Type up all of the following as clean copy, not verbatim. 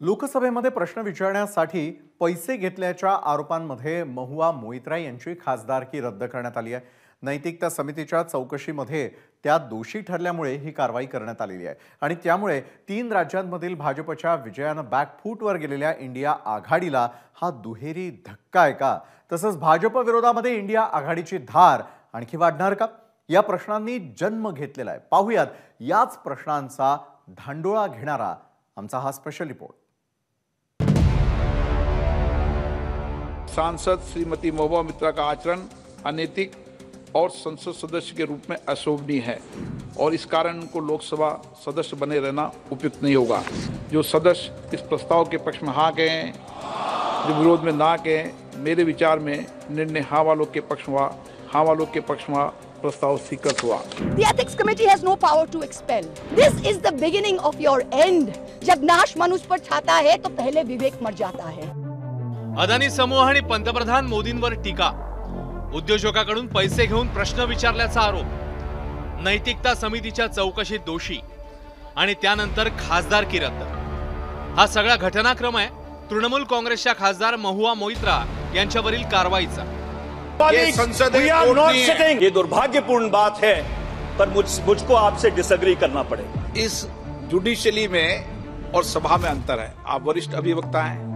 लोकसभेमध्ये प्रश्न विचारण्यासाठी पैसे घेतल्याच्या आरोपांमध्ये महुआ मोइत्रा यांची खासदारकी रद्द करण्यात आली आहे। नैतिकता समितीच्या चौकशीमध्ये त्या दोषी ठरल्यामुळे ही कारवाई करण्यात आलेली आहे आणि त्यामुळे 3 राज्यांमधील भाजपच्या विजयानं बॅकफूटवर गेलेल्या इंडिया आघाडीला हा दुहेरी धक्का आहे का? तसंच भाजप विरोधामध्ये इंडिया आघाडीची धार आणखी वाढणार का? या प्रश्नांनी जन्म घेतलेला आहे। पाहूयात याच प्रश्नांचा धांडोळा घेणारा आमचा हा स्पेशल रिपोर्ट। सांसद श्रीमती महुआ मोइत्रा का आचरण अनैतिक और संसद सदस्य के रूप में अशोभनीय है और इस कारण उनको लोकसभा सदस्य बने रहना उपयुक्त नहीं होगा। जो सदस्य इस प्रस्ताव के पक्ष में हाँ कहें, जो विरोध में ना कहें, मेरे विचार में निर्णय हाँ वालों के पक्ष में हाँ वालों के पक्ष में प्रस्ताव स्वीकृत हुआ। The ethics committee has no power to expel. This is the beginning of your end. जब नाश मनुष्य पर छाता है तो पहले विवेक मर जाता है। अदानी समूह आणि पंतप्रधान मोदींवर टीका, उद्योजकांकडून पैसे घेऊन प्रश्न विचारल्याचा आरोप, नैतिकता समितीच्या चौकशीत दोषी आणि त्यानंतर खासदारकी रद्द। हा सगळा घटनाक्रम आहे तृणमूल काँग्रेसच्या खासदार महुआ मोइत्रा यांच्यावरील कारवाईचा। ये दुर्भाग्यपूर्ण बात है, पर मुझको आपसे डिसएग्री करना पड़ेगा। इस जुडिशली में और सभा में अंतर है। आप वरिष्ठ अभिवक्ता हैं,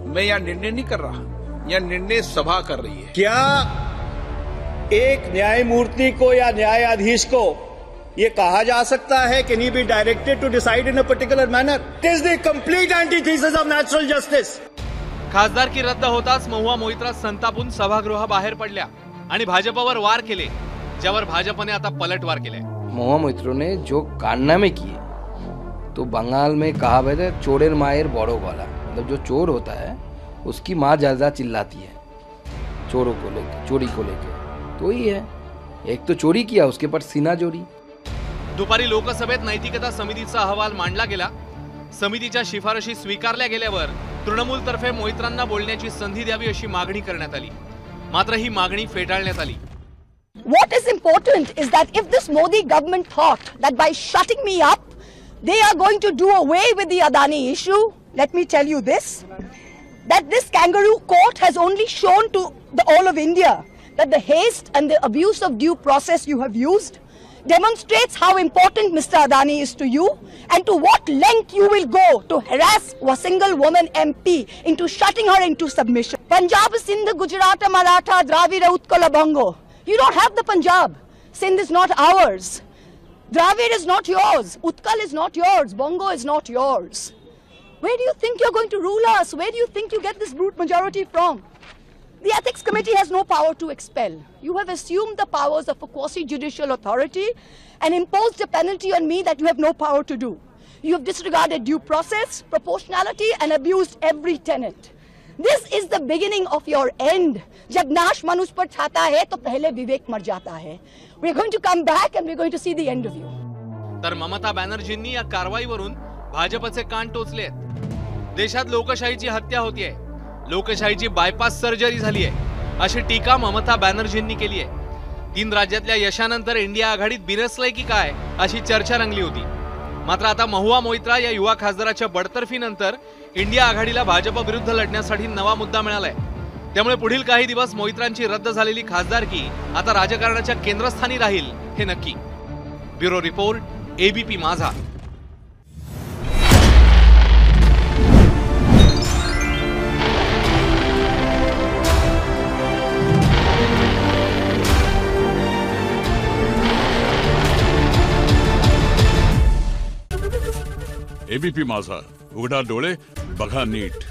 मैं यहाँ निर्णय नहीं कर रहा, यह निर्णय सभा कर रही है। क्या एक न्यायमूर्ति को या न्यायाधीश को ये कहा जा सकता है कि नहीं be directed to decide in a particular manner? It is the complete antithesis of natural justice. खासदारकी रद्द होताच महुआ मोइत्रा संतापून सभागृहाबाहेर पडल्या आणि भाजपवर वार केले, ज्यावर भाजपने आता पलटवार केले। महुआ मोइत्रा ने जो कारनामे किए तो बंगाल में कहावत है चोरेर मायर बड़ो गला, मतलब जो चोर होता है उसकी माँ ज्यादा चिल्लाती है चोरों को लेकर, चोरी को लेकर। तो ही है, एक तो चोरी किया, उसके पर सीना जोरी। दुपारी लोकसभेत नैतिकता समितीचा अहवाल मांडला गेला। समितीच्या शिफारशी स्वीकारल्या गेल्यावर तृणमूल तर्फे मोइत्रांना बोलण्याची संधी द्यावी अशी मागणी करण्यात आली, मात्र ही मागणी फेटाळण्यात आली। What is important is that if this Modi government thought that by shutting me up they are going to do away with the Adani issue, let me tell you this, that this kangaroo court has only shown to all of India that the haste and the abuse of due process you have used demonstrates how important Mr. Adani is to you and to what length you will go to harass a single woman MP into shutting her into submission. Punjab, Sindh, Gujarat, Maratha, Dravida, Utkala, Bongo. You don't have the Punjab. Sindh is not ours. Dravid is not yours. Utkal is not yours. Bongo is not yours. Where do you think you're going to rule us? Where do you think you get this brute majority from? The ethics committee has no power to expel. You have assumed the powers of a quasi-judicial authority and imposed a penalty on me that you have no power to do. You have disregarded due process, proportionality and abused every tenet. This is the beginning of your end. जब नाश मनुष्य पर छाता है तो पहले विवेक मर जाता है। We are going to come back and we are going to see the end of you. तर ममता बॅनर्जींनी या कारवाईवरून भाजपचे कान टोचलेत। देशात लोकशाहीची हत्या होतीये, लोकशाहीची बायपास सर्जरी झाली आहे अशी टीका ममता बॅनर्जींनी केली आहे। 3 राज्यातल्या यशानंतर इंडिया आघाडीत बिनसलंय की काय अशी चर्चा रंगली होती। मात्र आता महुआ मोइत्रा या युवा खासदाराच्या बडतर्फीनंतर इंडिया आघाडीला भाजप विरुद्ध लढण्यासाठी नवा मुद्दा मिळालाय। त्यामुळे पुढील काही दिवस मोइत्रांची रद्द झालेली खासदारकी आता राजकारणाच्या केंद्रस्थानी राहील हे नक्की। ब्युरो रिपोर्ट, एबीपी माझा। एबीपी माझा, उघडा डोळे बघा नीट।